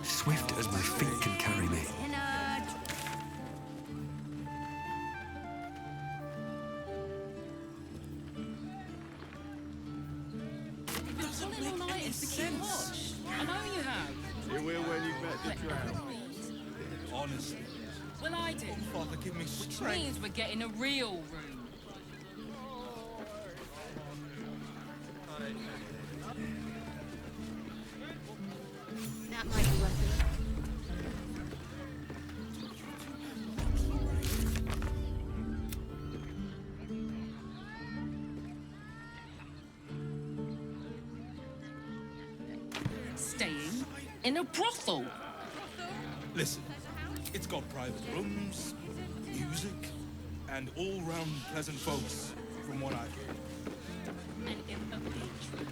Swift as my feet can carry me. I know you have. You will when you've met the drought. Honestly. Well, I did. Father, give me strength. Which means we're getting a real room. That might be worth it. Staying in a brothel. Listen, it's got private rooms, music, and all-round pleasant folks, from what I hear. And if a patron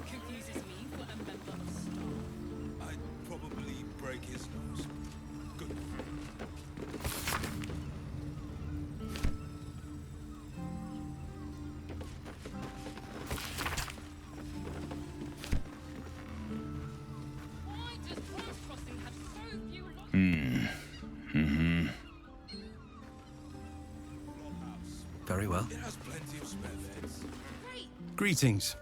confuses me for a member of staff, I'd probably break his nose. Good. why does Cross Crossing have so few lodgings? Very well. It has plenty of spare beds. Greetings.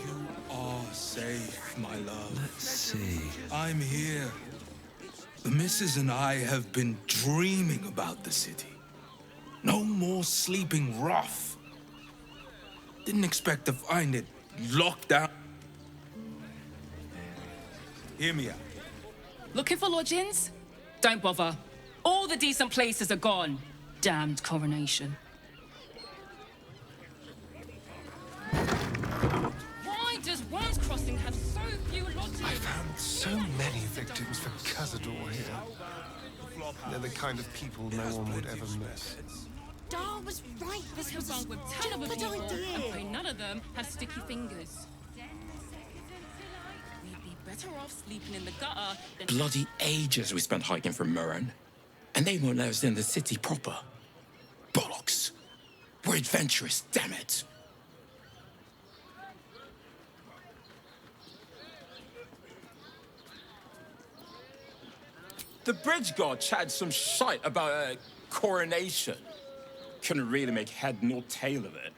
You are safe, my love. Let's see. I'm here. The missus and I have been dreaming about the city. No more sleeping rough. Didn't expect to find it locked down. Hear me out. Looking for lodgings? Don't bother. All the decent places are gone. Damned coronation. Why does Worm's Crossing have so few lodgings? I found so many victims for Cazador here. They're the kind of people no one would ever miss. Dar was right. This was a Wrong with stupid television and idea. none of them have sticky fingers. We'd be better off sleeping in the gutter than... Bloody ages we spent hiking from Murren. And they won't let us in the city proper. Bollocks. We're adventurous, damn it. The bridge god chatted some shite about a coronation. Couldn't really make head nor tail of it.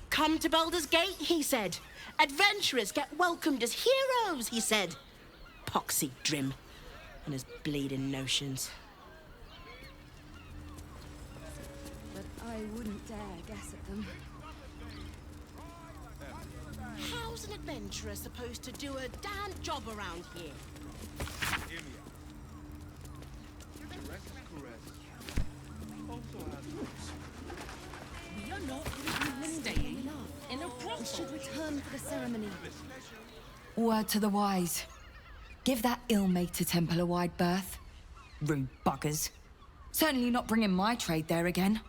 Come to Baldur's Gate, he said. Adventurers get welcomed as heroes, he said. Poxy Drim and his bleeding notions. But I wouldn't dare guess at them. How's an adventurer supposed to do a damn job around here? Hear me out. Caress is caress. Also has roots. We are not staying in a We brothel. should return for the ceremony. Word to the wise. Give that ill-mated temple a wide berth. Rude buggers. Certainly not bringing my trade there again.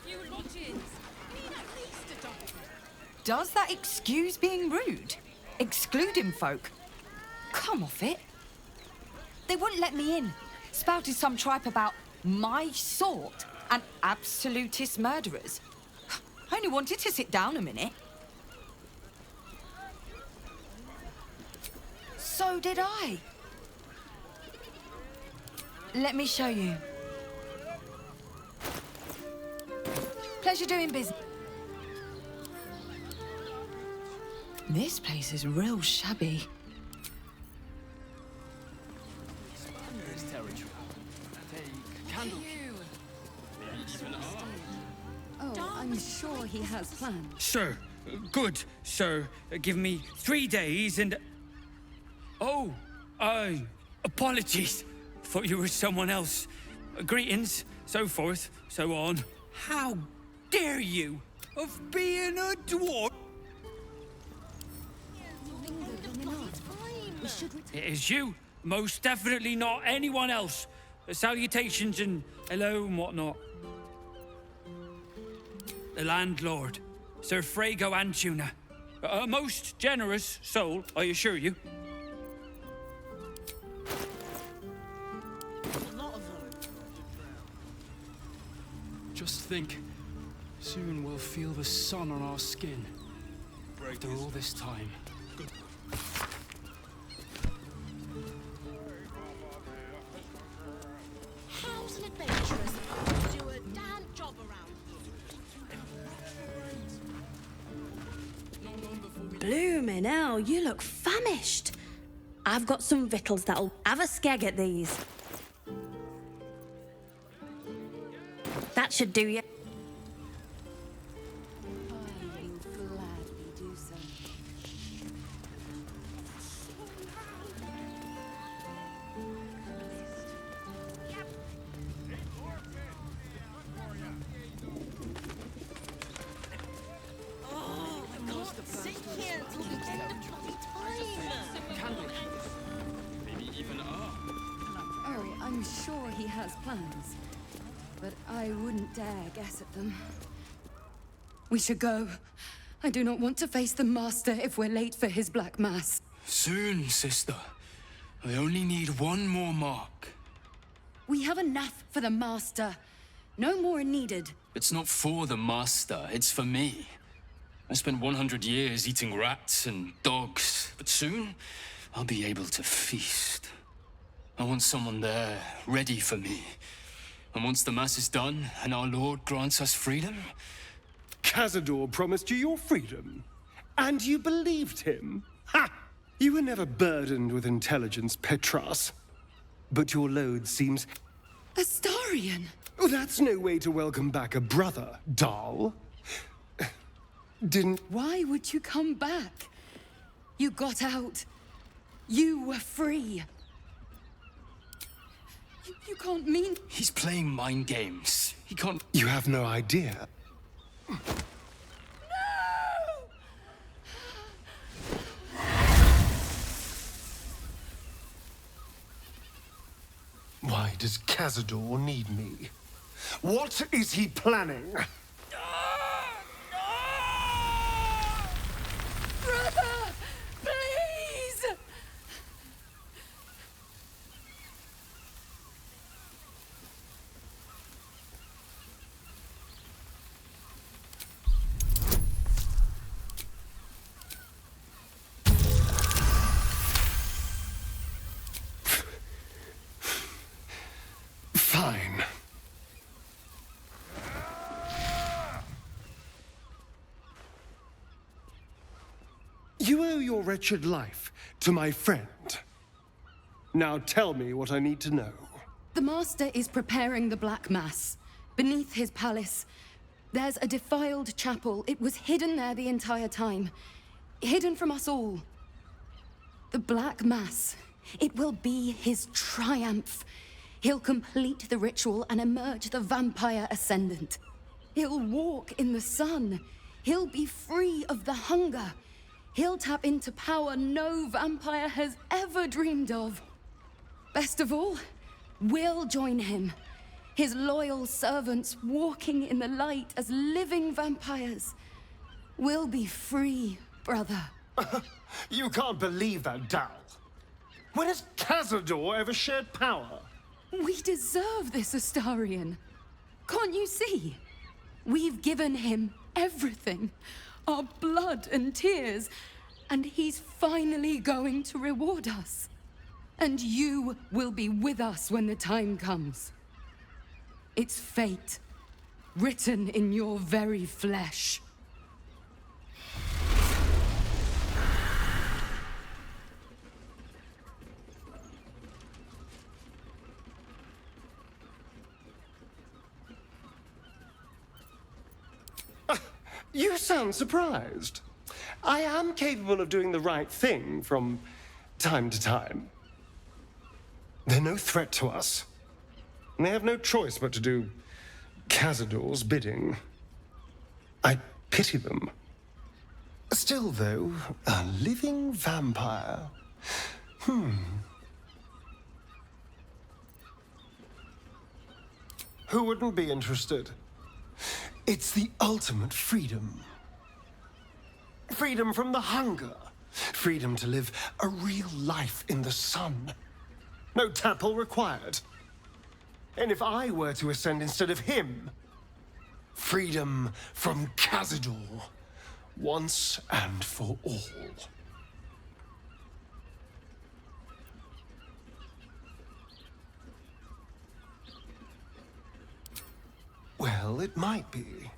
Few lodgings. Need at least a double. Does that excuse being rude? Excluding folk? Come off it. They wouldn't let me in. Spouted some tripe about my sort and absolutist murderers. I only wanted to sit down a minute. So did I. Let me show you. Pleasure doing business. This place is real shabby. This territory. Take candle. You. he has plans. Sir, good, sir. Give me 3 days and... Oh, apologies. Thought you were someone else. Greetings, so forth, so on. How dare you? Of being a dwarf? It is you. Most definitely not anyone else. Salutations and hello and whatnot. The landlord, Sir Frago Antuna. A most generous soul, I assure you. Just think, soon we'll feel the sun on our skin. After all this time. How's an adventurous supposed to do a damn job around here? Bloomin' hell, you look famished. I've got some victuals that'll have a skeg at these. That should do you. I will gladly do so. Oh, I can't sit here until the end of bloody time. Maybe even Oh, I'm sure he has plans. But I wouldn't dare guess at them. We should go. I do not want to face the Master if we're late for his Black Mass. Soon, sister. I only need one more mark. We have enough for the Master. No more needed. It's not for the master, it's for me. I spent 100 years eating rats and dogs, but soon I'll be able to feast. I want someone there, ready for me. And once the Mass is done, and our Lord grants us freedom... Cazador promised you your freedom. And you believed him? Ha! You were never burdened with intelligence, Petras. But your load seems... Astarion! Oh, that's no way to welcome back a brother, doll. Didn't... Why would you come back? You got out. You were free. You can't mean... He's playing mind games. He can't... You have no idea. Why does Cazador need me? What is he planning? Brother! Please! Fine. You owe your wretched life to my friend. Now tell me what I need to know. The Master is preparing the Black Mass. Beneath his palace, there's a defiled chapel. It was hidden there the entire time. Hidden from us all. The Black Mass. It will be his triumph. He'll complete the ritual and emerge the vampire ascendant. He'll walk in the sun. He'll be free of the hunger. He'll tap into power no vampire has ever dreamed of. Best of all, we'll join him. His loyal servants walking in the light as living vampires. We'll be free, brother. You can't believe that, Dal. When has Cazador ever shared power? We deserve this, Astarion. Can't you see? We've given him everything. Our blood and tears. And he's finally going to reward us. And you will be with us when the time comes. It's fate, written in your very flesh. You sound surprised. I am capable of doing the right thing from time to time. They're no threat to us. And they have no choice but to do Cazador's bidding. I pity them. Still, though, a living vampire. Who wouldn't be interested? It's the ultimate freedom. Freedom from the hunger. Freedom to live a real life in the sun. No temple required. And if I were to ascend instead of him, freedom from Cazador, once and for all. Well, it might be.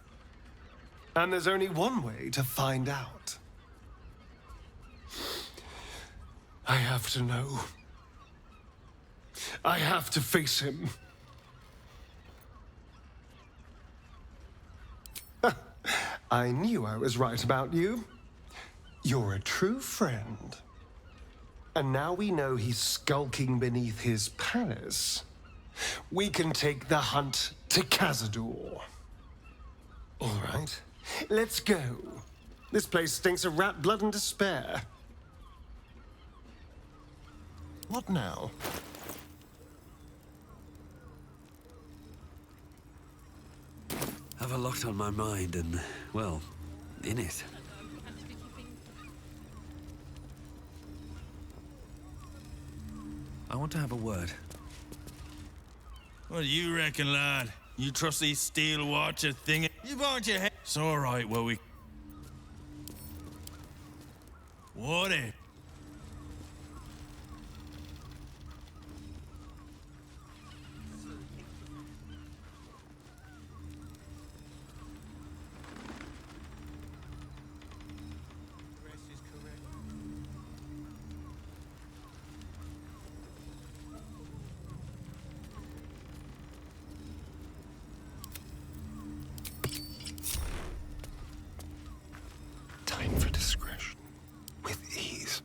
And there's only one way to find out. I have to know. I have to face him. I knew I was right about you. You're a true friend. And now we know he's skulking beneath his palace. We can take the hunt to Cazador. All right, let's go. This place stinks of rat blood and despair. What now? Have a lot on my mind and, well, in it. I want to have a word. What do you reckon, lad? You trust these steel watcher thing? You want your head? It's all right, well, What if? Time for discretion. With ease.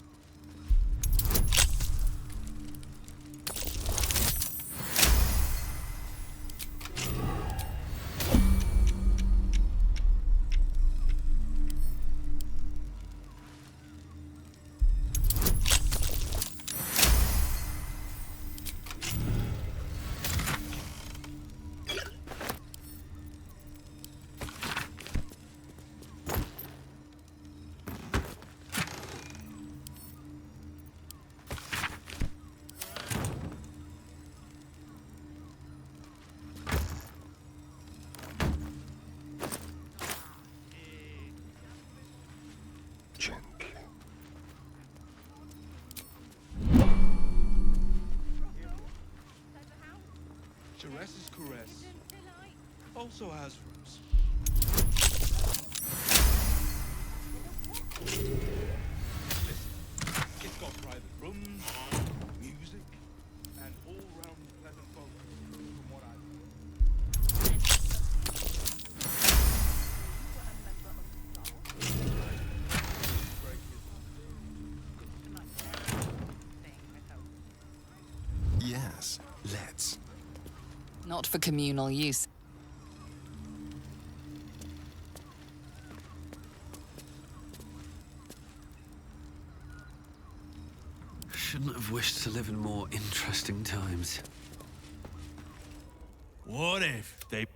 Gently. Teresa's caress also has roots. Listen, it's got private rooms, music, and all-round pleasant folk, from what I've heard. Yes, let's. Not for communal use. Shouldn't have wished to live in more interesting times. What if they...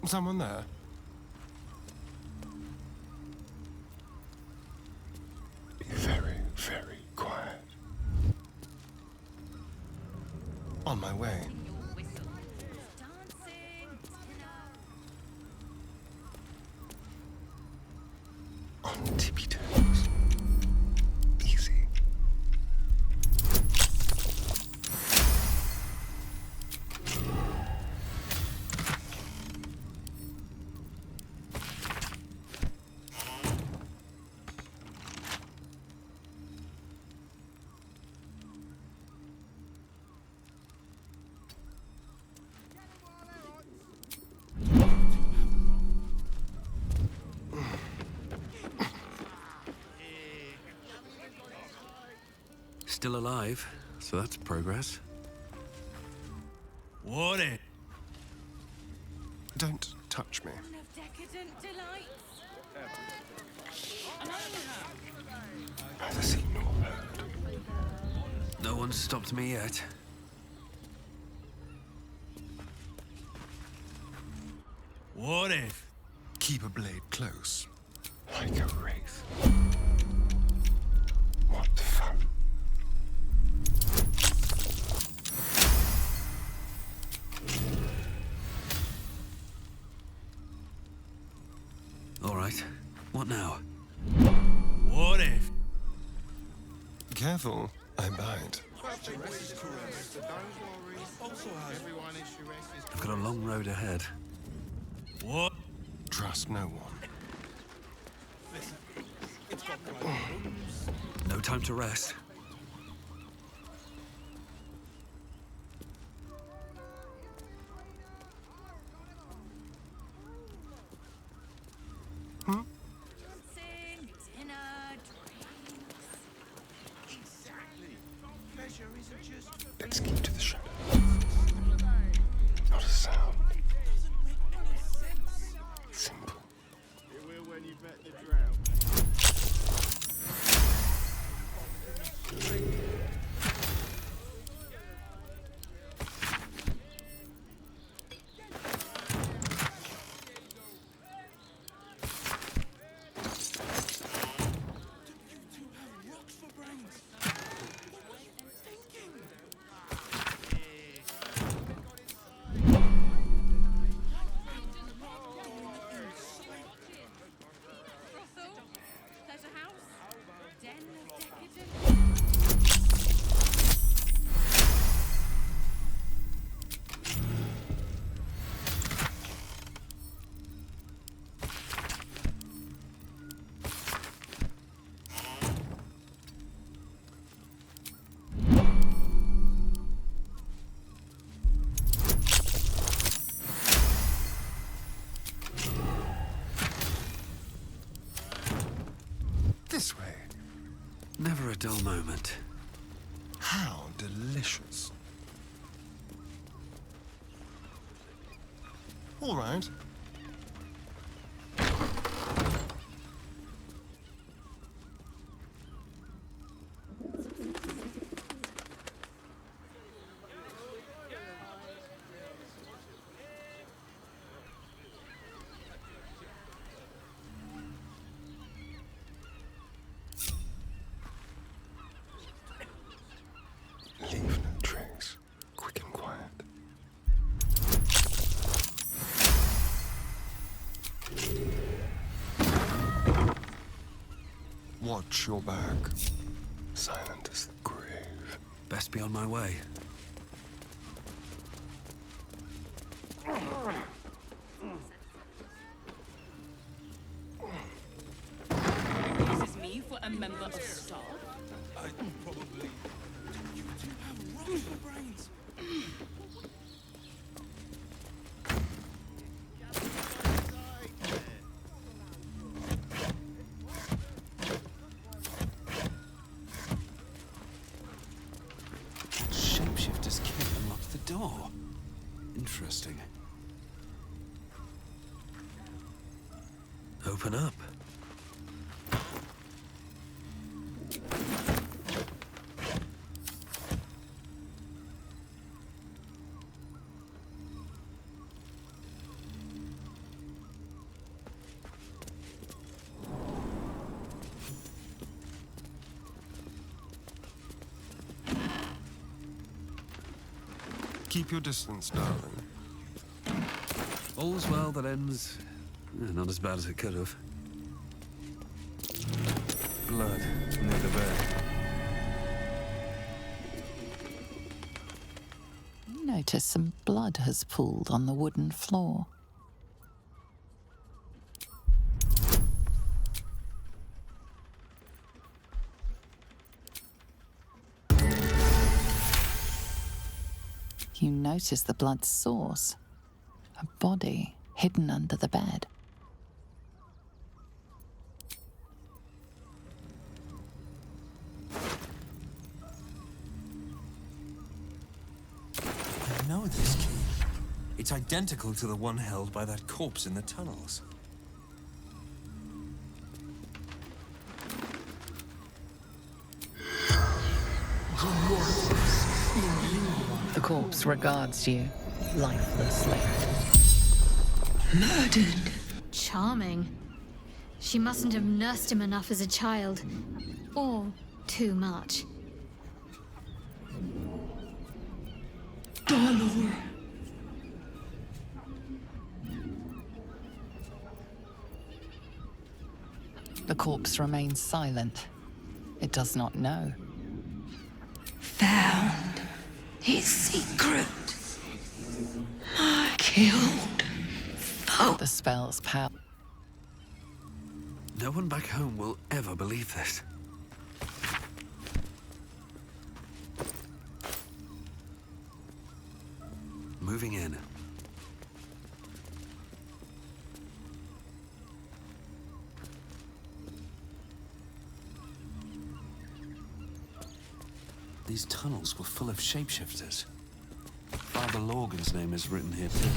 Someone there? Be very, very quiet. On my way. On tippy toes. Easy. Still alive, so that's progress. What it? Don't touch me. Decadent delights. Neither seen nor heard. No one's stopped me yet. What if? Keep a blade close, like a wraith. What fun. All right. What now? What if? Careful, I bite. I've got a long road ahead. What? Trust no one. No time to rest. Let's keep to the shadows. Not a sound. Simple. When you met the drought. This way. Never a dull moment. How delicious. All right. Leave no trace. Quick and quiet. Watch your back. Silent as the grave. Best be on my way. This is me for a member of staff. I probably. You two have rocks for brains. Shapeshifter's key unlocked the door. Interesting. Open up. Keep your distance, darling. All's well that ends. Not as bad as it could have. Blood near the bed. You notice some blood has pooled on the wooden floor. You notice the blood's source. A body hidden under the bed. It's identical to the one held by that corpse in the tunnels. The corpse regards you lifelessly. Murdered. Charming. She mustn't have nursed him enough as a child. Or too much. Baldur. The corpse remains silent. It does not know. Found his secret. Killed. The spell's power. No one back home will ever believe this. Moving in. These tunnels were full of shapeshifters. Father Lorgan's name is written here too.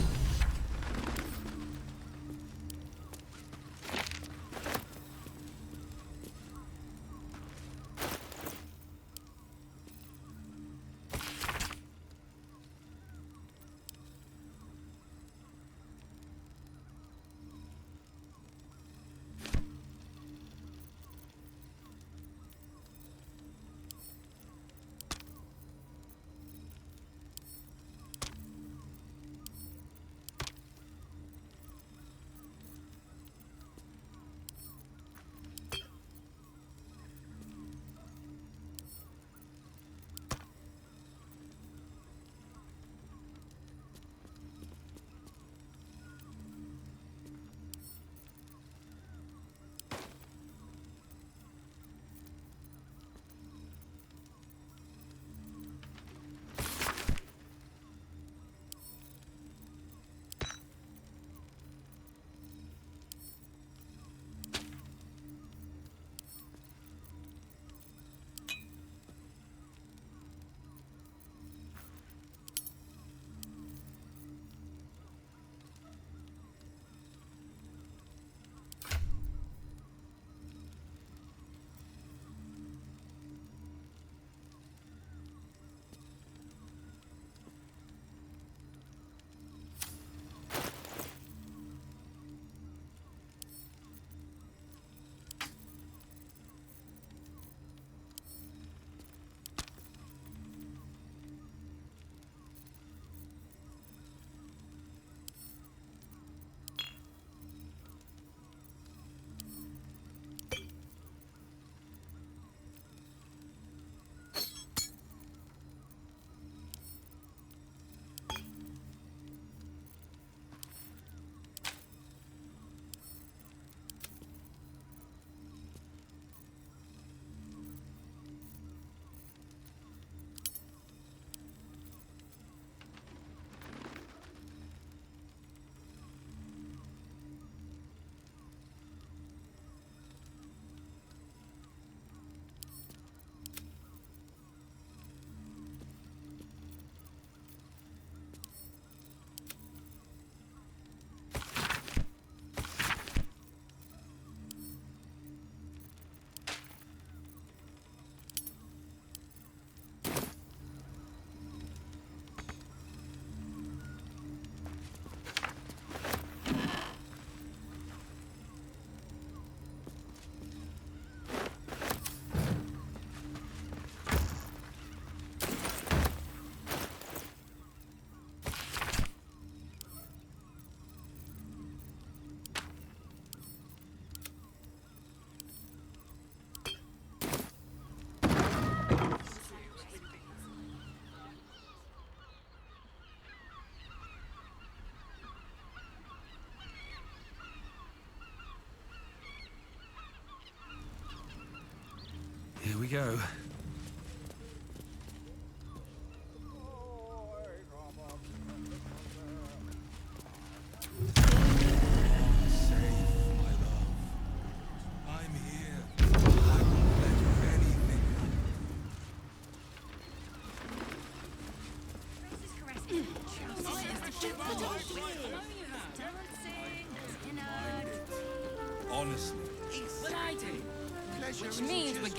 Here we go.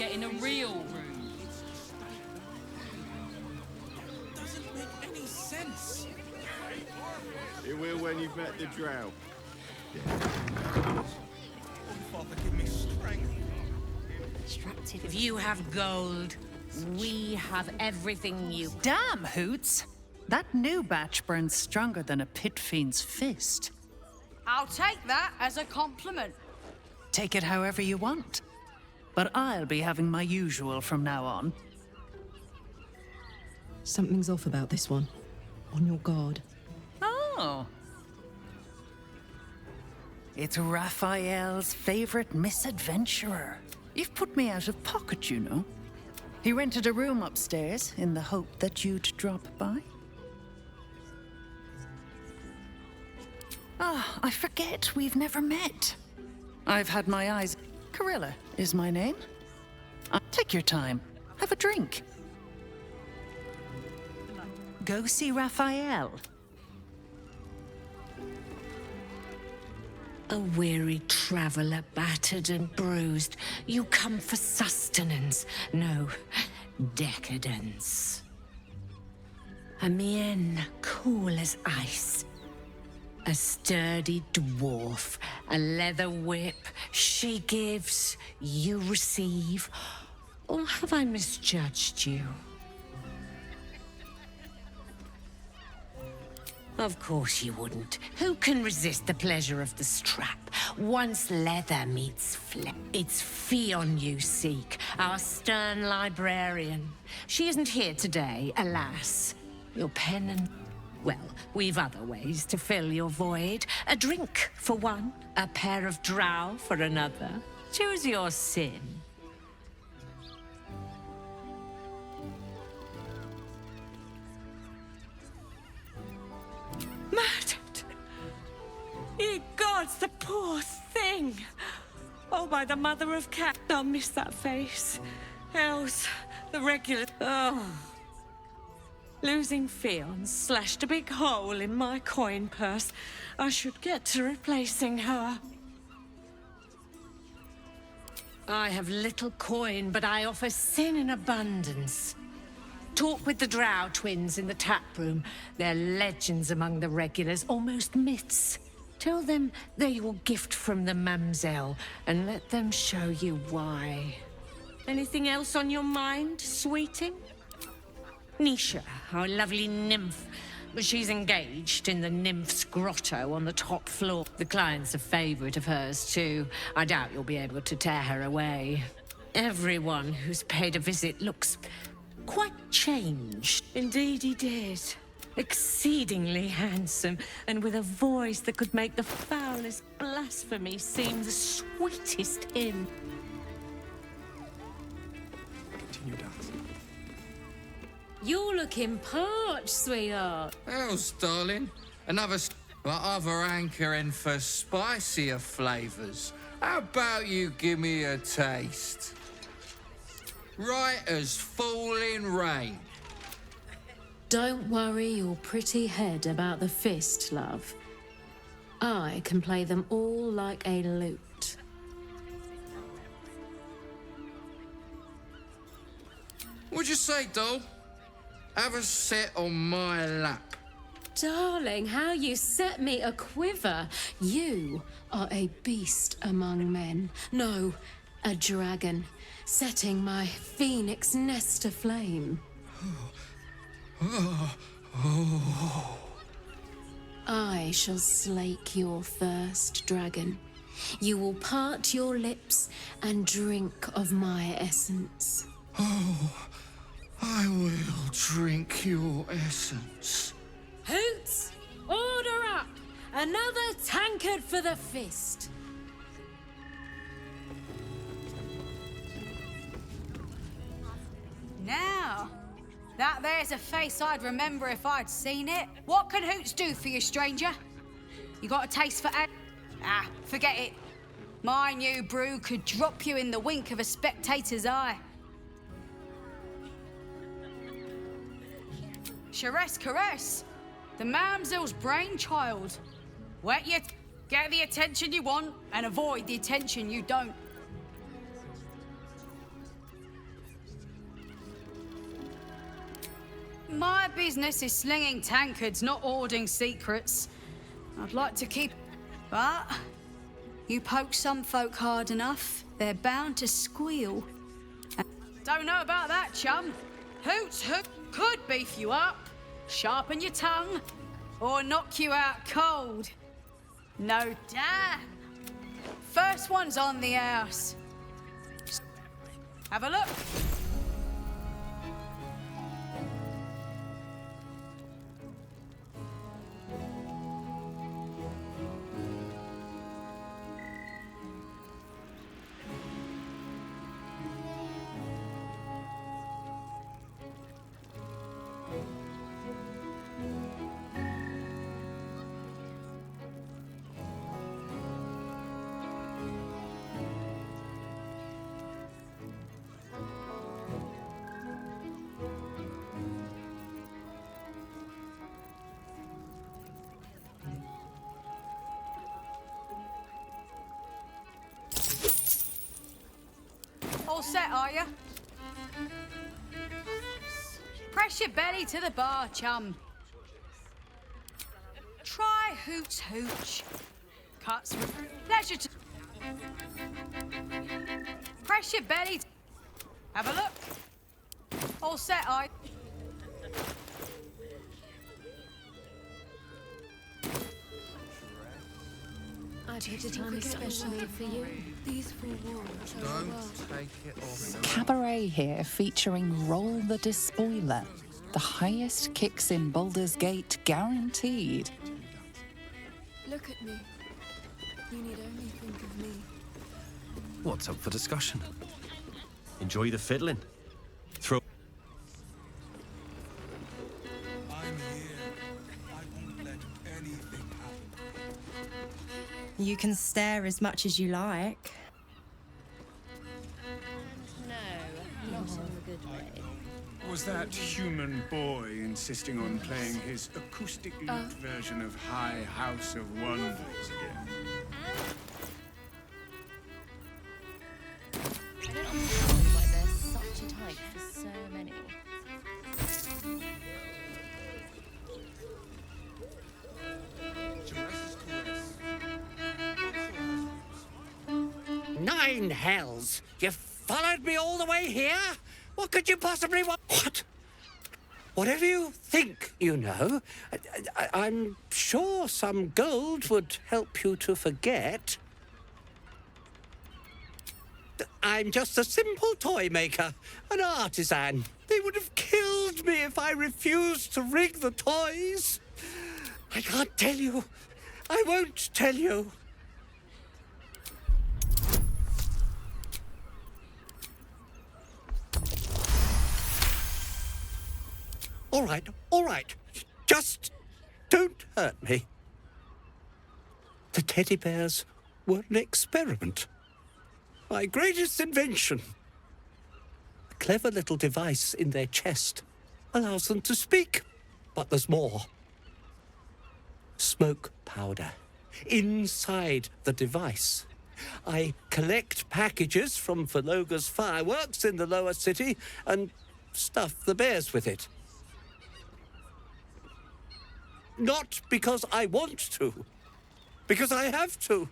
getting a real room. Doesn't make any sense. It will when you've met the drow. Father, give me strength. If you have gold, we have everything you... Damn, Hoots! That new batch burns stronger than a pit fiend's fist. I'll take that as a compliment. Take it however you want. But I'll be having my usual from now on. Something's off about this one. On your guard. Oh. It's Raphael's favorite misadventurer. You've put me out of pocket, you know. He rented a room upstairs in the hope that you'd drop by. Ah, I forget we've never met. I've had my eyes. Carilla is my name. Take your time. Have a drink. Go see Raphael. A weary traveller, battered and bruised, you come for sustenance, no, decadence. A mien cool as ice, a sturdy dwarf, a leather whip, she gives, you receive, or have I misjudged you? Of course you wouldn't. Who can resist the pleasure of the strap? Once leather meets flesh, it's Fionn you seek, our stern librarian. She isn't here today, alas. Your pen and... Well, we've other ways to fill your void. A drink for one, a pair of drow for another. Choose your sin. Murdered! Ye gods, the poor thing! Oh, by the mother of cat, I'll miss that face. Else, the regular... Oh. Losing Fionn slashed a big hole in my coin purse. I should get to replacing her. I have little coin, but I offer sin in abundance. Talk with the Drow twins in the tap room. They're legends among the regulars, almost myths. Tell them they're your gift from the Mamselle, and let them show you why. Anything else on your mind, sweeting? Nisha, our lovely nymph. But she's engaged in the nymph's grotto on the top floor. The client's a favorite of hers, too. I doubt you'll be able to tear her away. Everyone who's paid a visit looks quite changed. Indeed he did. Exceedingly handsome, and with a voice that could make the foulest blasphemy seem the sweetest hymn. Continue dancing. You're looking parched, sweetheart. Else, darling. Another but other hankering for spicier flavors. How about you give me a taste? Right as falling rain. Don't worry your pretty head about the fist, love. I can play them all like a lute. What'd you say, doll? Have a sit on my lap. Darling, how you set me a quiver. You are a beast among men. No, a dragon, setting my phoenix nest aflame. I shall slake your thirst, dragon. You will part your lips and drink of my essence. Oh, I will drink your essence. Hoots, order up! Another tankard for the fist. Now, that there's a face I'd remember if I'd seen it. What can Hoots do for you, stranger? You got a taste for forget it. My new brew could drop you in the wink of a spectator's eye. Charesse Caresse, the Mamselle's brainchild. Wet your get the attention you want and avoid the attention you don't. my business is slinging tankards, not hoarding secrets. I'd like to keep... But you poke some folk hard enough, they're bound to squeal. Don't know about that, chum. Hoots could beef you up, sharpen your tongue, or knock you out cold. No damn. First one's on the house. Have a look. All set, are you? Press your belly to the bar, chum. Try Hoots Hooch. Cuts with pleasure to... Press your belly... Have a look. All set, are you? I picked a time especially for you. These four walls. Don't take it off. Cabaret here featuring Roll the Despoiler. The highest kicks in Baldur's Gate guaranteed. Look at me. You need only think of me. What's up for discussion? Enjoy the fiddling. Throw. I'm here. I won't let anything happen. You can stare as much as you like. No, not in a good way. Was that human boy insisting on playing his acoustic lute version of High House of Wonders again? I don't understand why there's such a type for so many. 9 hells! You followed me all the way here? What could you possibly want? What? Whatever you think, you know, I'm sure some gold would help you to forget. I'm just a simple toy maker, an artisan. They would have killed me if I refused to rig the toys. I can't tell you. I won't tell you. All right. Just don't hurt me. The teddy bears were an experiment. My greatest invention. A clever little device in their chest allows them to speak. But there's more. Smoke powder inside the device. I collect packages from Verloga's fireworks in the lower city and stuff the bears with it. Not because I want to, because I have to.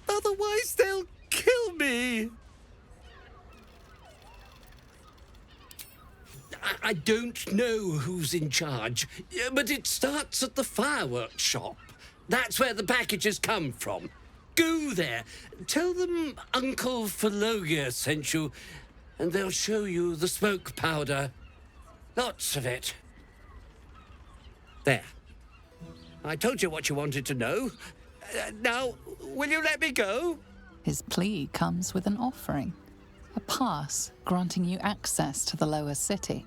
Otherwise, they'll kill me. I don't know who's in charge, but it starts at the fireworks shop. That's where the packages come from. Go there, tell them Uncle Verloga sent you, and they'll show you the smoke powder. Lots of it. There. I told you what you wanted to know. Now, will you let me go? His plea comes with an offering. A pass granting you access to the lower city.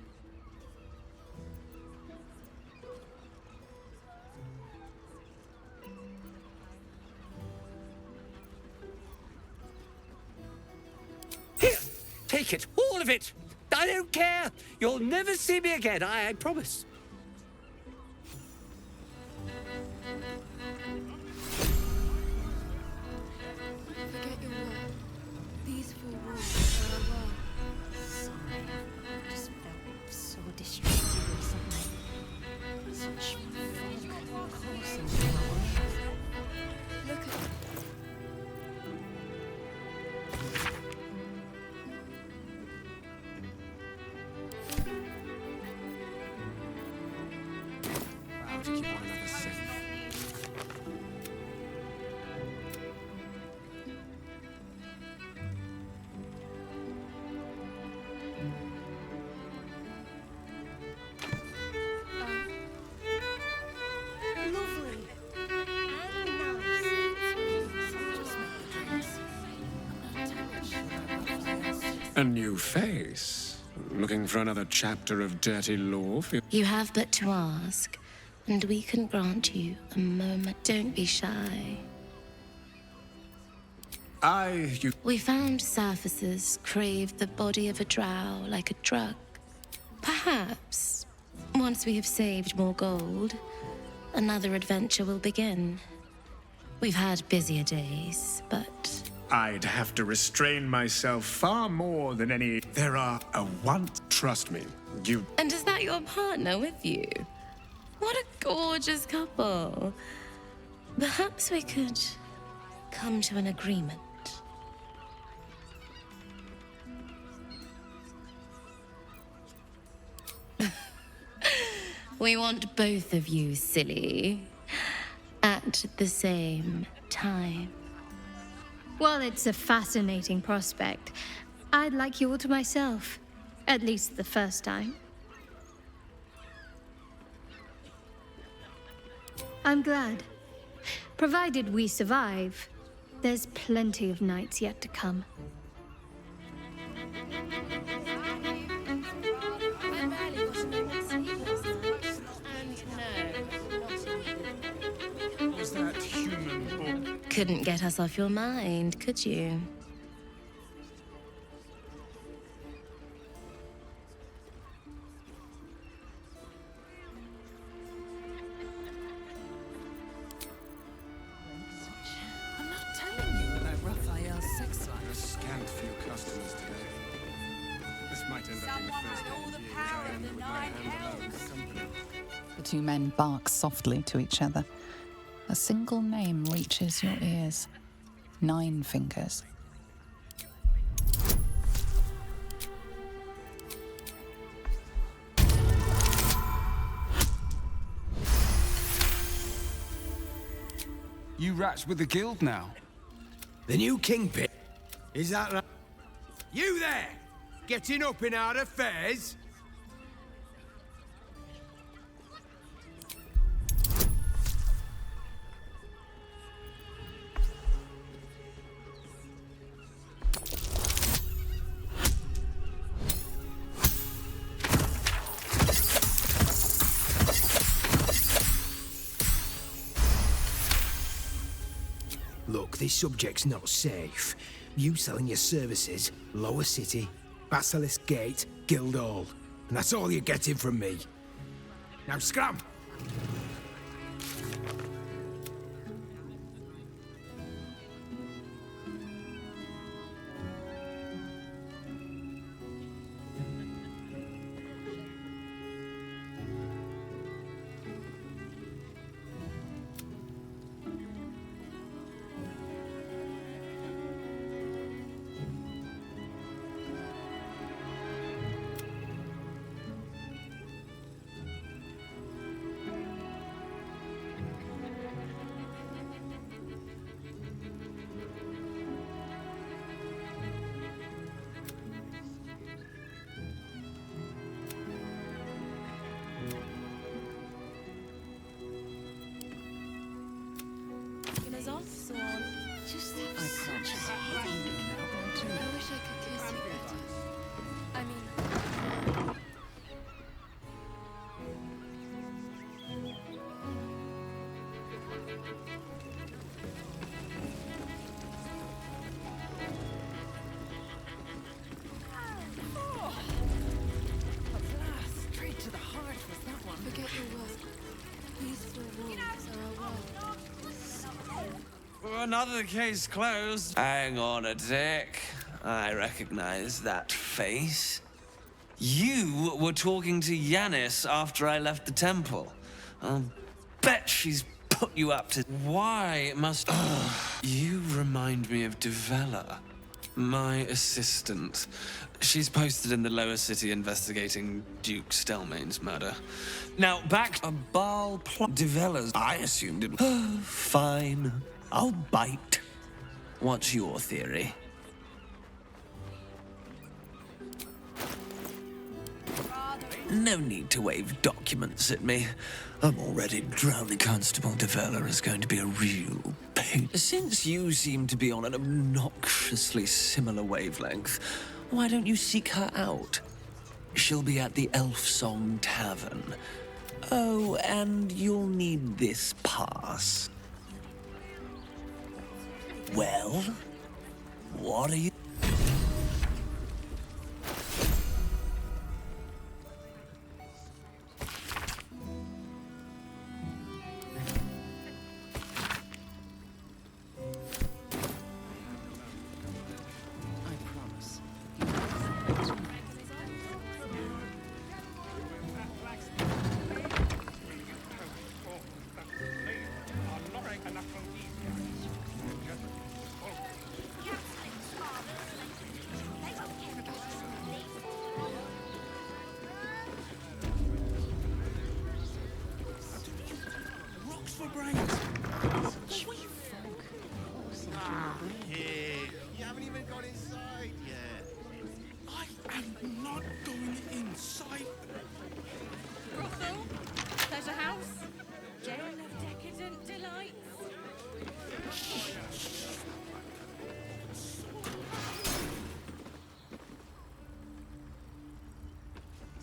Here, take it, all of it. I don't care. You'll never see me again, I promise. Forget your work. These four walls are a world. Sorry, I just felt so distressed. A new face. Looking for another chapter of dirty law? You have but to ask, and we can grant you a moment. Don't be shy. We found surfacers craved the body of a drow like a drug. Perhaps, once we have saved more gold, another adventure will begin. We've had busier days, but... I'd have to restrain myself far more than any... There are a want. Trust me, you... And is that your partner with you? What a gorgeous couple. Perhaps we could come to an agreement. We want both of you, silly, at the same time. Well, it's a fascinating prospect. I'd like you all to myself. At least the first time. I'm glad. Provided we survive, there's plenty of nights yet to come. Was that human or... Couldn't get us off your mind, could you? I'm not telling you about Raphael's sex life. A scant few customers today. This might end up being the first day in years I end with my hand alone for company. The two men bark softly to each other. A single name reaches your ears. 9 Fingers. You rats with the guild now? The new kingpin? Is that right? You there! Getting up in our affairs? Look, this subject's not safe. You selling your services, Lower City, Basilisk Gate, Guildhall. And that's all you're getting from me. Now scram! Another case closed. Hang on a tick. I recognize that face. You were talking to Yanis after I left the temple. I'll bet she's put you up to... Why must... You remind me of Devella, my assistant. She's posted in the Lower City investigating Duke Stelmane's murder. Now, back to Baal plot. Devella's... I assumed it... Fine. I'll bite. What's your theory? No need to wave documents at me. I'm already drowning. Constable Devella is going to be a real pain. Since you seem to be on an obnoxiously similar wavelength, Why don't you seek her out? She'll be at the Elf Song Tavern. Oh, and you'll need this pass. Well, what are you... Rocks for brains. Here, you haven't even got inside yet. I am not going inside. Brothel, pleasure house, jail of decadent delights.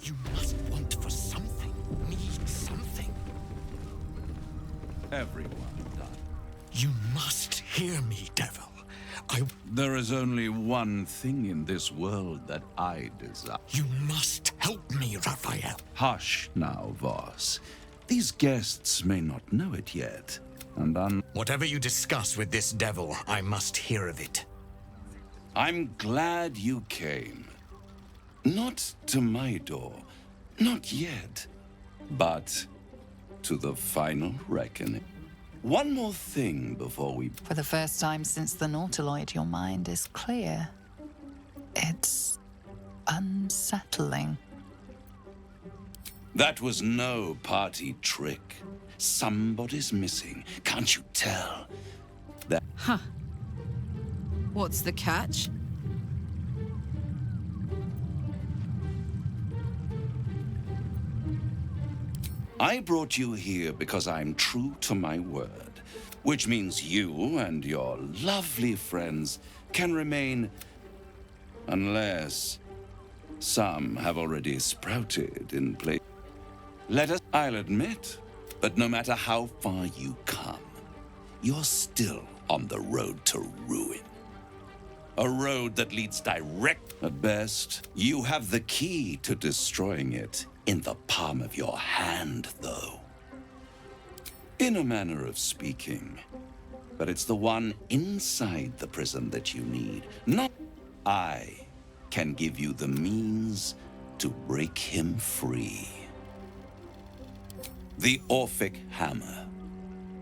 You must want for something, need something. Everyone does. You must hear me, devil. There is only one thing in this world that I desire. You must help me, Raphael. Hush now, Voss. These guests may not know it yet, and Whatever you discuss with this devil, I must hear of it. I'm glad you came. Not to my door, not yet, but to the final reckoning. One more thing before we... For the first time since the Nautiloid, your mind is clear. It's unsettling. That was no party trick. Somebody's missing. Can't you tell? That... Huh. What's the catch? I brought you here because I'm true to my word, which means you and your lovely friends can remain unless some have already sprouted in place. I'll admit, but no matter how far you come, you're still on the road to ruin. A road that leads direct. At best, you have the key to destroying it in the palm of your hand, though. In a manner of speaking. But it's the one inside the prison that you need. Not I can give you the means to break him free. The Orphic Hammer.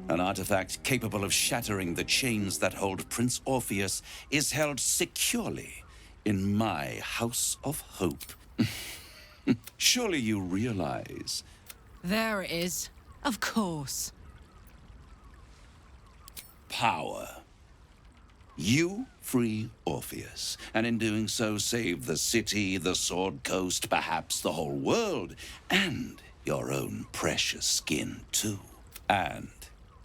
An artifact capable of shattering the chains that hold Prince Orpheus is held securely in my House of Hope. Surely you realize... There it is. Of course. Power. You free Orpheus, and in doing so save the city, the Sword Coast, perhaps the whole world, and your own precious skin too. And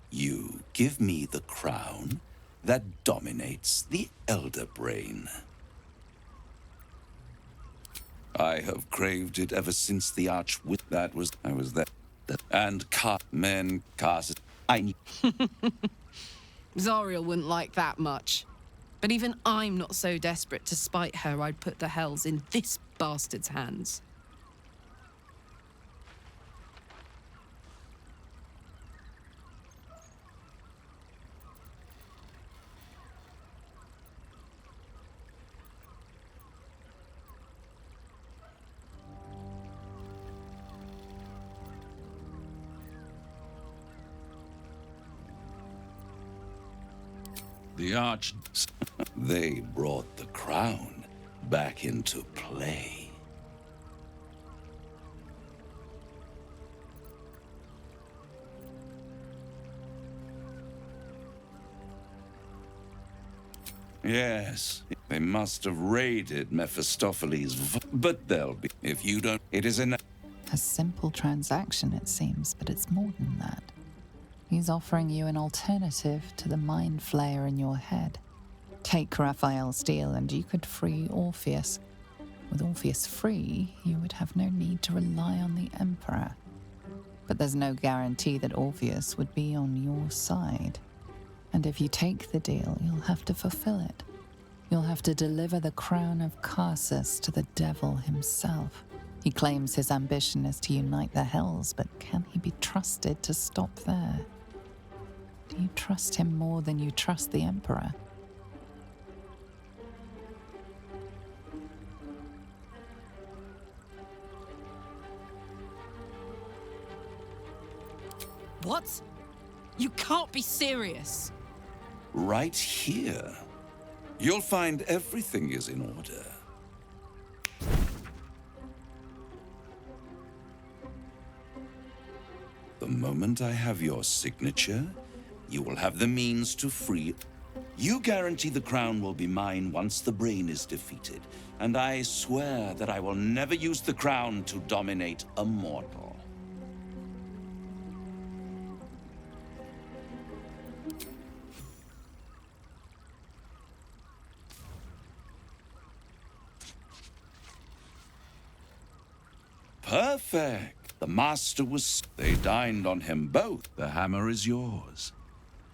you give me the crown that dominates the Elder Brain. I have craved it ever since the Archwitch. I was there. And men cast. I need. Zariel wouldn't like that much. But even I'm not so desperate to spite her I'd put the hells in this bastard's hands. The They brought the crown back into play. Yes, they must have raided Mephistopheles, but they'll be. If you don't, it is enough. A simple transaction, it seems, but it's more than that. He's offering you an alternative to the mind flayer in your head. Take Raphael's deal and you could free Orpheus. With Orpheus free, you would have no need to rely on the Emperor. But there's no guarantee that Orpheus would be on your side. And if you take the deal, you'll have to fulfill it. You'll have to deliver the crown of Carsus to the devil himself. He claims his ambition is to unite the Hells, but can he be trusted to stop there? Do you trust him more than you trust the Emperor? What? You can't be serious. Right here. You'll find everything is in order. The moment I have your signature, you will have the means to free it. You guarantee the crown will be mine once the brain is defeated, and I swear that I will never use the crown to dominate a mortal. Perfect. The master was... They dined on him both. The hammer is yours.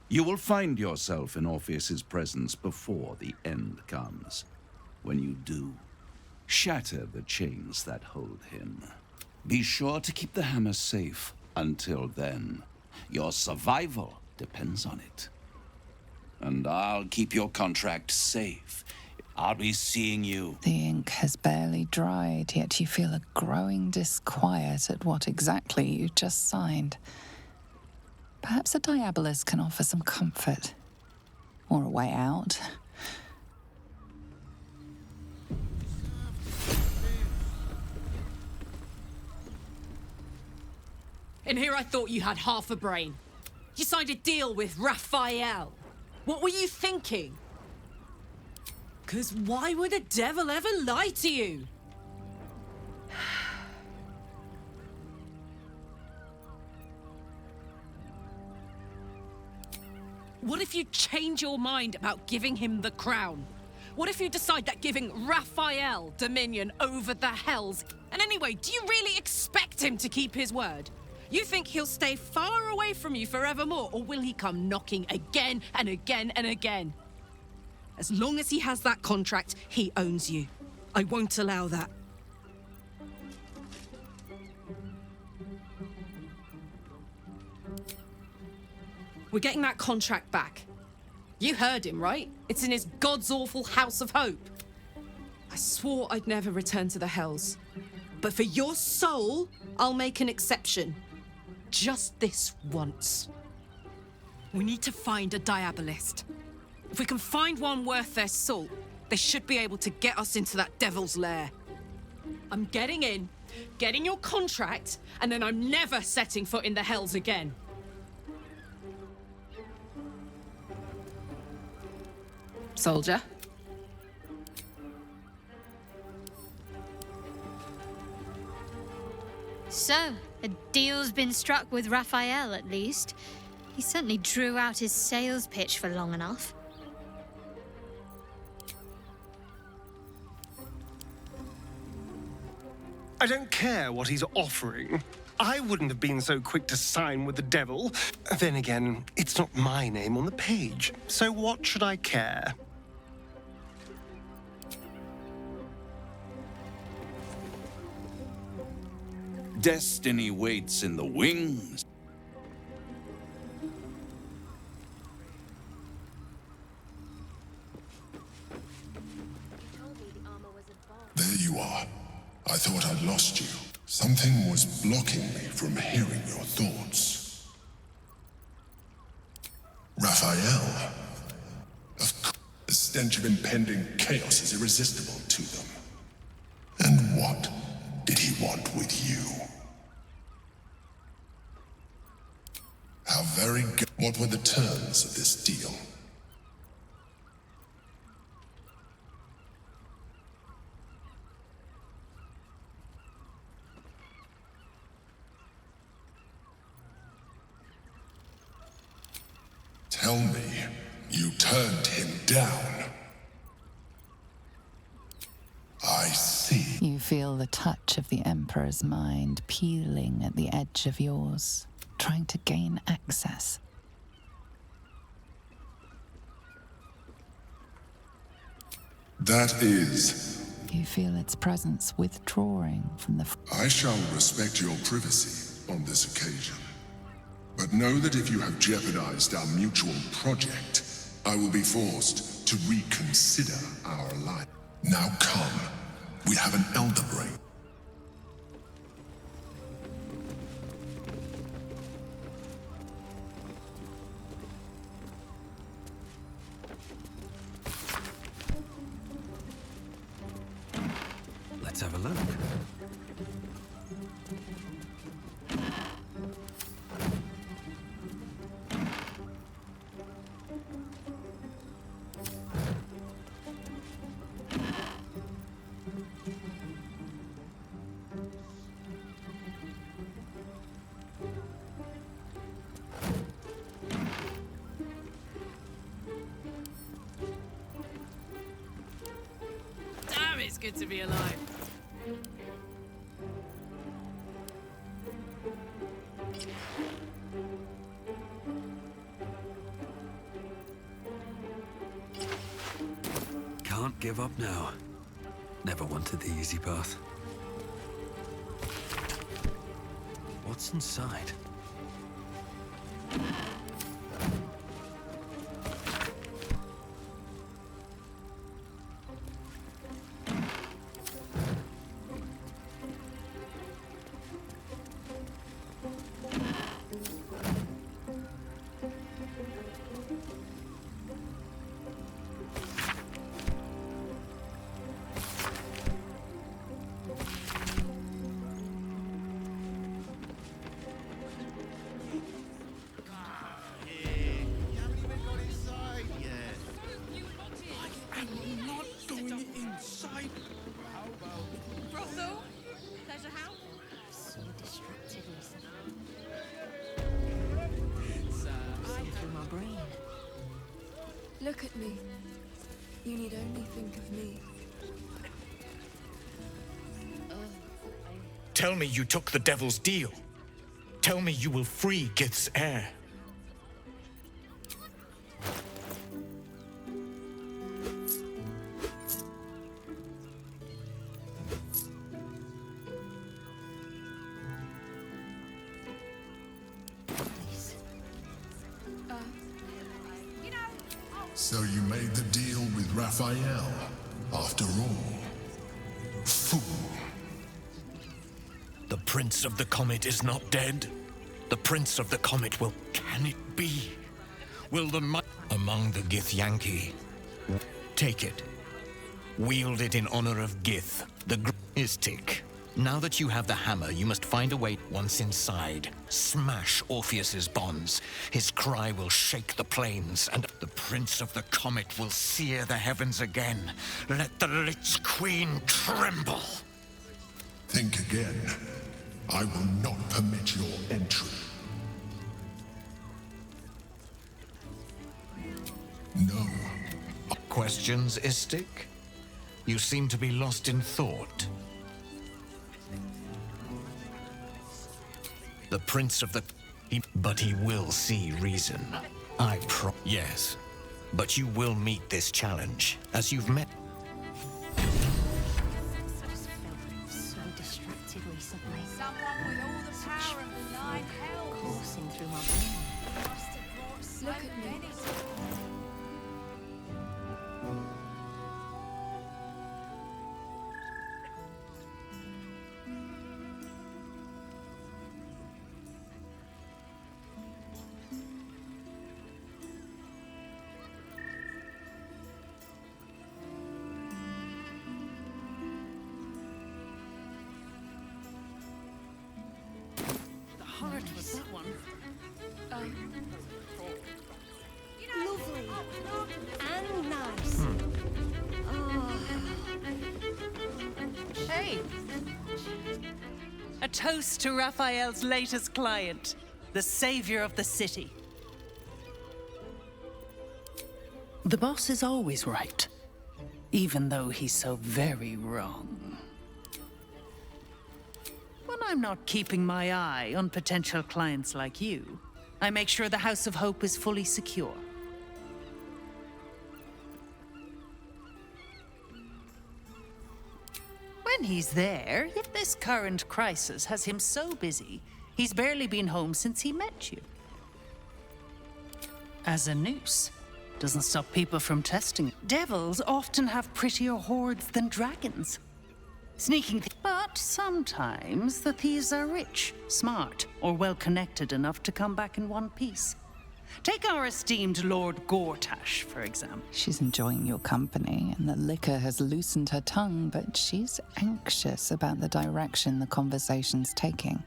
You will find yourself in Orpheus's presence before the end comes. When you do, shatter the chains that hold him. Be sure to keep the hammer safe until then. Your survival depends on it. And I'll keep your contract safe. I'll be seeing you. The ink has barely dried, yet you feel a growing disquiet at what exactly you just signed. Perhaps a Diabolus can offer some comfort. Or a way out. In here I thought you had half a brain. You signed a deal with Raphael. What were you thinking? 'Cause why would a devil ever lie to you? What if you change your mind about giving him the crown? What if you decide that giving Raphael dominion over the Hells... And anyway, do you really expect him to keep his word? You think he'll stay far away from you forevermore, or will he come knocking again and again and again? As long as he has that contract, he owns you. I won't allow that. We're getting that contract back. You heard him, right? It's in his god's-awful House of Hope. I swore I'd never return to the Hells. But for your soul, I'll make an exception. Just this once. We need to find a Diabolist. If we can find one worth their salt, they should be able to get us into that devil's lair. I'm getting in, getting your contract, and then I'm never setting foot in the Hells again. Soldier. So, a deal's been struck with Raphael, at least. He certainly drew out his sales pitch for long enough. I don't care what he's offering. I wouldn't have been so quick to sign with the devil. Then again, it's not my name on the page, so what should I care? Destiny waits in the wings. There you are. I thought I'd lost you. Something was blocking me from hearing your thoughts. Raphael. Of course, the stench of impending chaos is irresistible to them. And what did he want with you? How very what were the terms of this deal? Tell me, you turned him down. I see. You feel the touch of the Emperor's mind peeling at the edge of yours, trying to gain access. That is... You feel its presence withdrawing from the... I shall respect your privacy on this occasion. But know that if you have jeopardized our mutual project, I will be forced to reconsider our alliance. Now come. We have an elder brain. Let's have a look. Damn, it's good to be alive. Can't give up now. Never wanted the easy path. What's inside? Look at me. You need only think of me. Tell me you took the devil's deal. Tell me you will free Gith's heir. So you made the deal with Raphael, after all. Fool. The Prince of the Comet is not dead. The Prince of the Comet will... Can it be? Will the among the Githyanki? Take it. Wield it in honor of Gith, the Istik. Now that you have the hammer, you must find a way. Once inside, smash Orpheus's bonds. His cry will shake the plains, and the Prince of the Comet will sear the heavens again. Let the Lich Queen tremble. Think again. I will not permit your entry. No. Questions, Istik? You seem to be lost in thought. The Prince of the... But he will see reason. Yes. But you will meet this challenge, as you've met... So distracted recently. Someone with all the power of the nine hells. Coursing through my brain. Look at me. Hard was that one. Lovely. And nice. Hey! A toast to Raphael's latest client, the savior of the city. The boss is always right, even though he's so very wrong. I'm not keeping my eye on potential clients like you. I make sure the House of Hope is fully secure. When he's there, yet this current crisis has him so busy, he's barely been home since he met you. As a noose, doesn't stop people from testing. Devils often have prettier hordes than dragons. Sneaking but sometimes the thieves are rich, smart, or well-connected enough to come back in one piece. Take our esteemed Lord Gortash, for example. She's enjoying your company, and the liquor has loosened her tongue, but she's anxious about the direction the conversation's taking.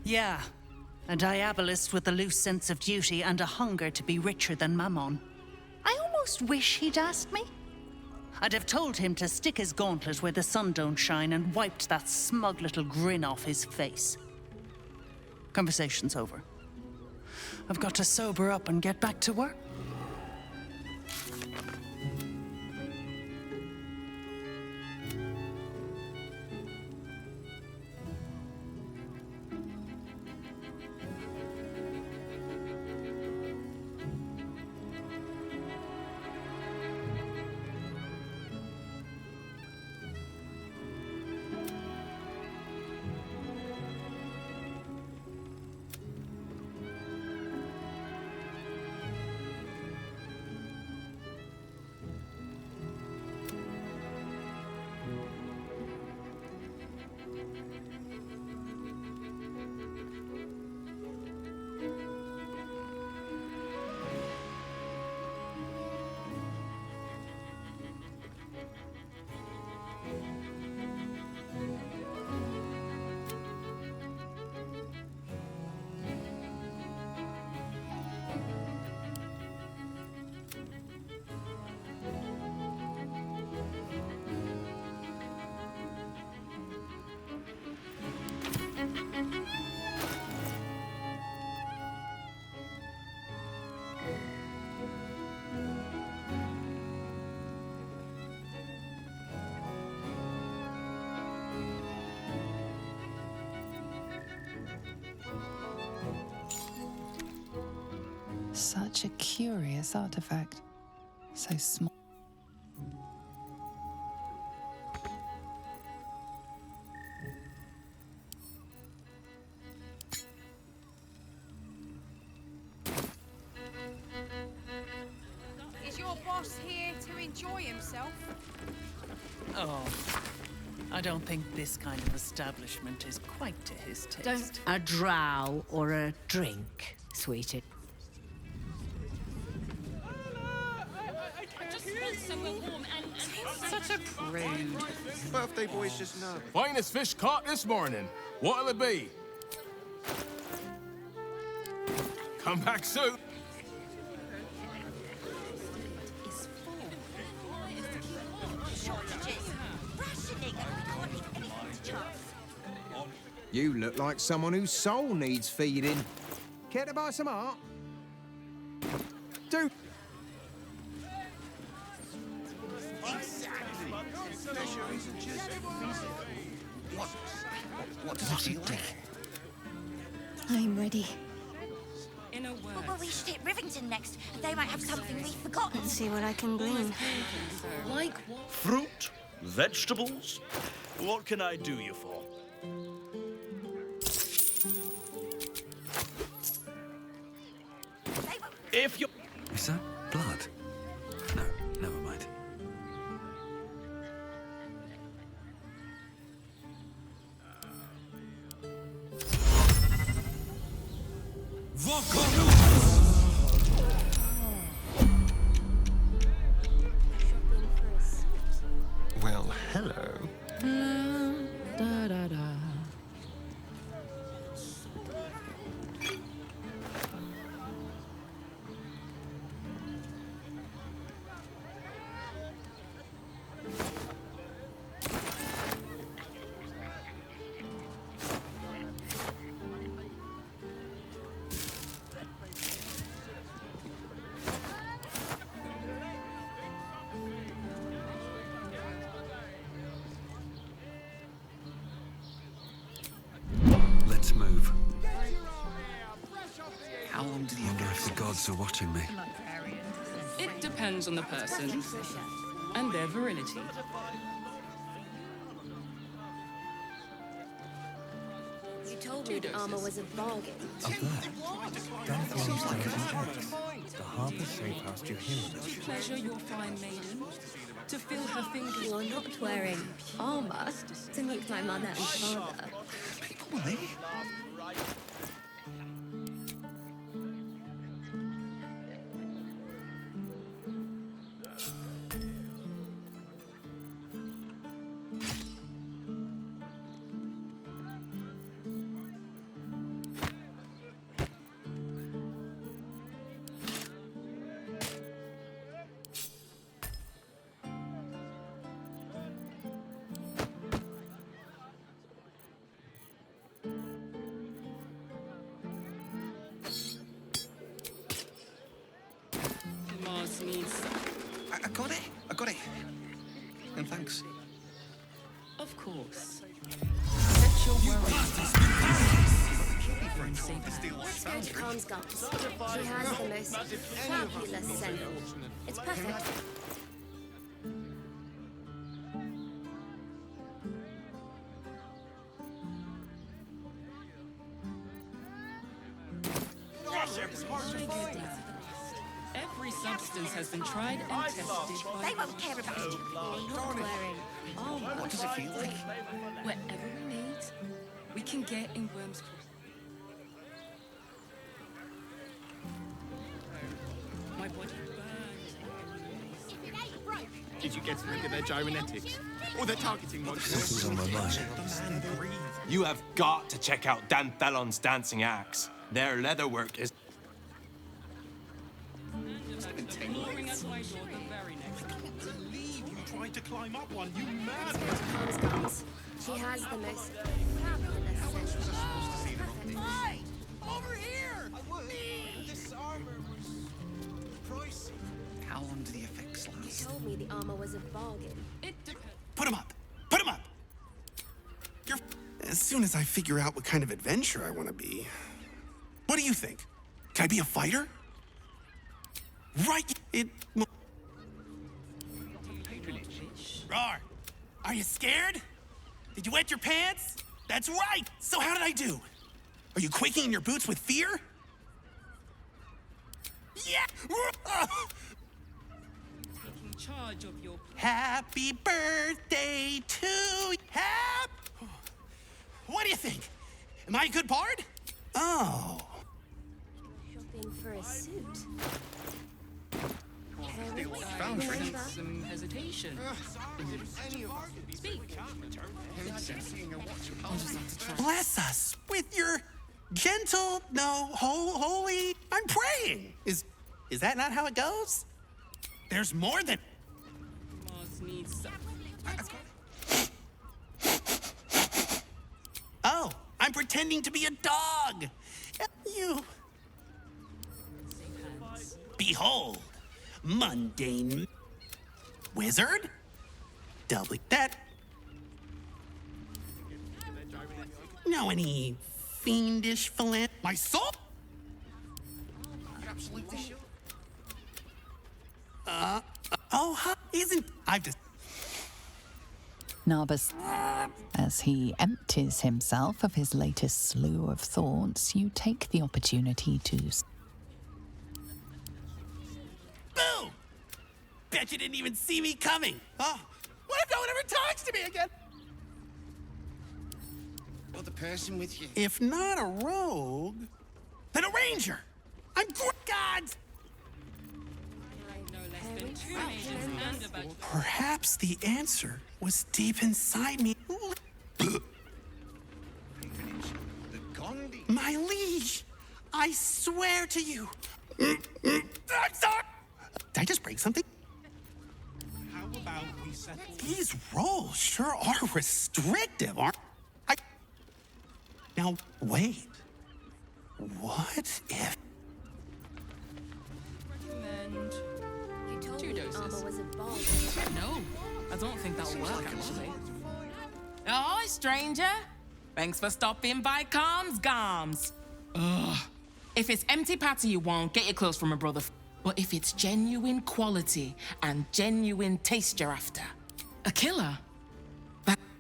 Yeah, a diabolist with a loose sense of duty and a hunger to be richer than Mammon. I almost wish he'd asked me. I'd have told him to stick his gauntlet where the sun don't shine and wiped that smug little grin off his face. Conversation's over. I've got to sober up and get back to work. Such a curious artifact. So small. Is your boss here to enjoy himself? Oh, I don't think this kind of establishment is quite to his taste. Don't a drow or a drink, sweetie. Such a prude. Birthday boy's just nervous. Finest fish caught this morning. What'll it be? Come back soon. You look like someone whose soul needs feeding. Care to buy some art? Do. What does it take? I'm ready. In a word. Well, we should hit Rivington next. They might have something we've forgotten. Let's see what I can glean. Like what? Fruit? Vegetables? What can I do you for? If you... Is that blood? No, never mind. Well, hello. Da, da, da. gods are watching me. It depends on the person and their virility. You told me the armor was a bargain. Up there. Down the the harbour safe house to hear. Pleasure your fine maiden to fill her fingers. You're not wearing armor to meet my mother and father. People, eh? Mars needs. I got it. I got it. And thanks. Of course. Set your worries. Let's go to Calm's Gums. She has the most fabulous scent. It's perfect. Every substance has been tried and tested by... They won't care about it. You're not wearing armor. What does it feel like? Wherever we need, we can get in Worm's Claw. My body burns. Did you get rid of their gyrometics? Or their targeting This is on my mind. You have got to check out Dan Thellon's dancing acts. Their leatherwork is... Moving at my door the very next believe you tried to climb up one, you mad! Calm's Gums. She has the most fabulous scent. Hey! Over here! This armor was pricey. How long do the effects You last? told me the armor was a bargain. It depends. Put him up! Put him up! As soon as I figure out what kind of adventure I want to be. What do you think? Can I be a fighter? Right! Roar! Are you scared? Did you wet your pants? That's right! So how did I do? Are you quaking in your boots with fear? Yeah! Taking charge of your... Happy birthday to you! What do you think? Am I a good bard? Oh. Shopping for a suit. Some hesitation. Speak. Bless us with your gentle, no, holy. I'm praying. Is that not how it goes? There's more than. Mars needs some. Oh, I'm pretending to be a dog. You. Behold, mundane wizard. Doubly that. Know any fiendish philan? My soul? Absolutely sure. Isn't I've just. Narbus, as he empties himself of his latest slew of thoughts, you take the opportunity to... Boom! Bet you didn't even see me coming. Oh, what if no one ever talks to me again? Well, the person with you. If not a rogue, then a ranger. I'm gods. No less than 2 mages and about... Perhaps the answer was deep inside me. My liege, I swear to you. I'm sorry. Did I just break something? How about we settle? These rolls sure are restrictive, aren't I? Now, wait. What if... Recommend You told 2 me the doses. armor was a bargain. No, I don't think that'll work, actually. Oh, stranger. Thanks for stopping by Calm's Gums. Ugh. If it's empty patty you want, get your clothes from a brother. But if it's genuine quality and genuine taste you're after, a killer.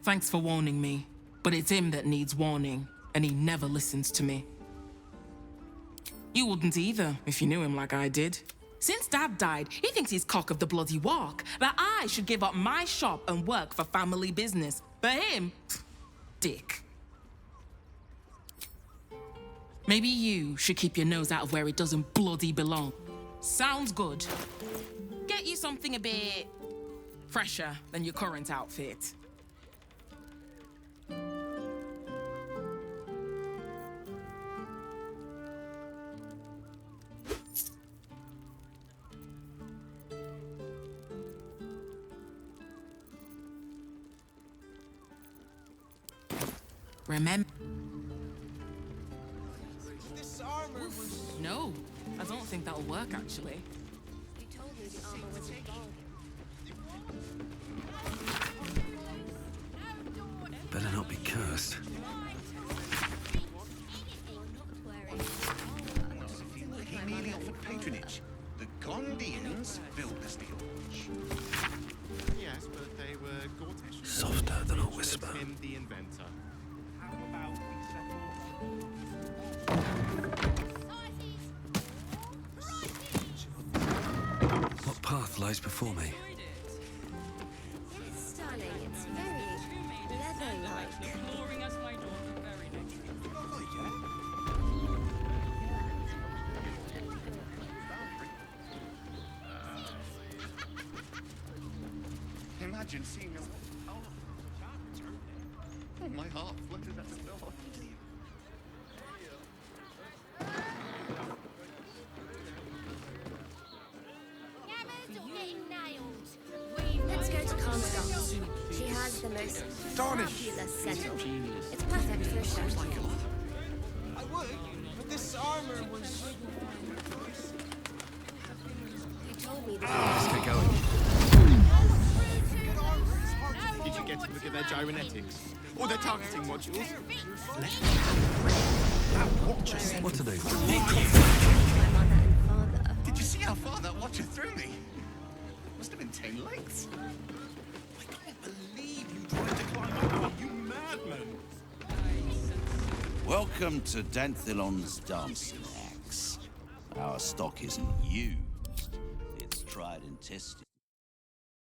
Thanks for warning me, but it's him that needs warning, and he never listens to me. You wouldn't either, if you knew him like I did. Since Dad died, he thinks he's cock of the bloody walk, that I should give up my shop and work for family business. For him, dick. Maybe you should keep your nose out of where it doesn't bloody belong. Sounds good. Get you something a bit fresher than your current outfit. Remember? This armor was... No, I don't think that'll work, actually. You told me the armor was involved. Better not be cursed. He merely offered patronage. The Gondians built the steel launch. Yes, but they were Gortish. Softer than a whisper. Him, the inventor. How about we What path lies before me? It's stunning. It's very leather-like. Imagine seeing us. Oh, my heart fluttered at the thought. Let's go to Comstock's. She has the most fabulous scent. It's perfect for a chef. I would, but this armor was... You told me Let's get going. Did you get to look at their gyrometics? Or their targeting modules? What are they? my mother and father. Did you see how far that watcher threw me? Must have been 10 lengths. I can't believe you tried to climb up, you madman! Welcome to Danthilon's dancing axe. Our stock isn't used. It's tried and tested.